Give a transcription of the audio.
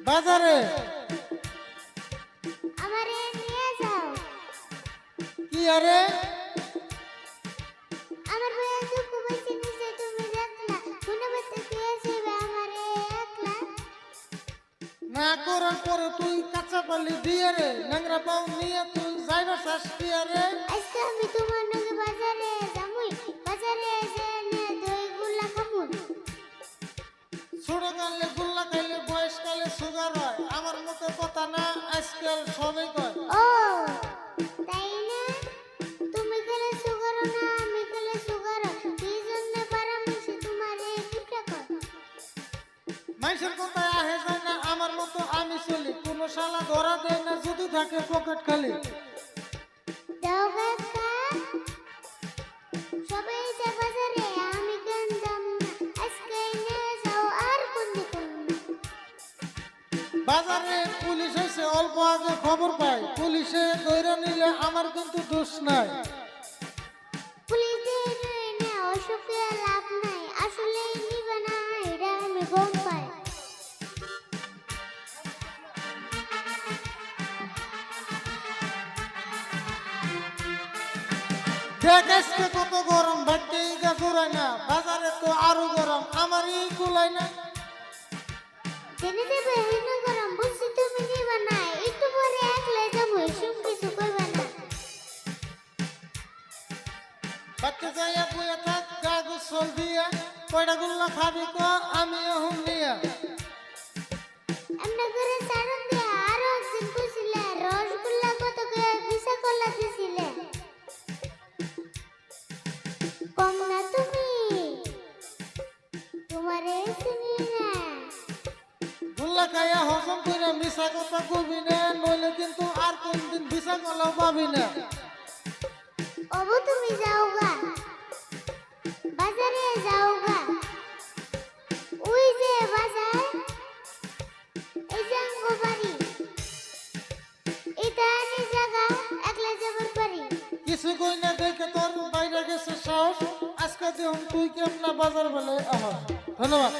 বাজারে আমারে নিয়ে যাও। কি আরে আমার ভাইয়া দুঃখ পাইছে নিচে তুমি দেখলা মনে করতে কে যাবে আমারে একলা। না করার পরে তুই কাঁচা পালি দিয়ে রে নোংরা পাও নিয়ে তুই যাইবা চাস কি আরে আজকে আমি তোমার নাকি বাজারে যামুই বাজারে এসে নিয়ে দই গুলা খামুন। ছোট কালে গুল্লা খাইলে বয়স কালে সুগার হয় আমার মতো কথা না আজকাল সবাই কয় ও তাই না তুমি খেলে সুগার না আমি খেলে সুগার এই জন্য পরামর্শ তোমারে কিটা কর। মানুষের কথায় আহে যায় না আমার মতো আমি চলি কোনো শালা ধরা দেয় না যদি থাকে পকেট খালি দাও কাকা সবাই যে বাজারে আমি কেন যাম না আজকে নিয়ে যাও আর কোন দিন না। বাজারে পুলিশ এসে অল্প আগে খবর পায় পুলিশে ধরে নিলে আমার কিন্তু দোষ নাই পুলিশের না অসুখে লাভ নাই আসলে নিবে না এটা আমি গম পাই। দেখ আজকে কত গরম ভাগ্যে ইগা জোড়ায় না বাজারে তো আরো গরম আমারই কুলাই না জেনে দেবে হিন গরম বুঝছি তুমি নিবে না একটু পরে একলা যাবো এসব কিছু করবে না। বাচ্চা যাইয়া বইয়া থাক গা গোসল দিয়া কয়টা গুল্লা খাবি ক আমি এখন নিয়া এমনি করে সারন দিয়ে আরো একদিন কইছিলে রসগোল্লা কত করে বিশা কলা দিছিলে কম না তুমি তোমারে চিনি না। গুল্লা খাইয়া হজম করে মিশা কথা কবি না নইলে কিন্তু আর কোনদিন ভিসা কলাও পাবি না অবু তুমি যাওগা বাজারে যাওগা ওই যে বাজার এই যে আঙ্গো বাড়ি এটা আনি জায়গা একলা যাবার পারি। কিছু কই না দেখে তোর বাইরে গেছে সাহস আজকে দেখুন তুই কেমন বাজার বেলায় আমার ধন্যবাদ।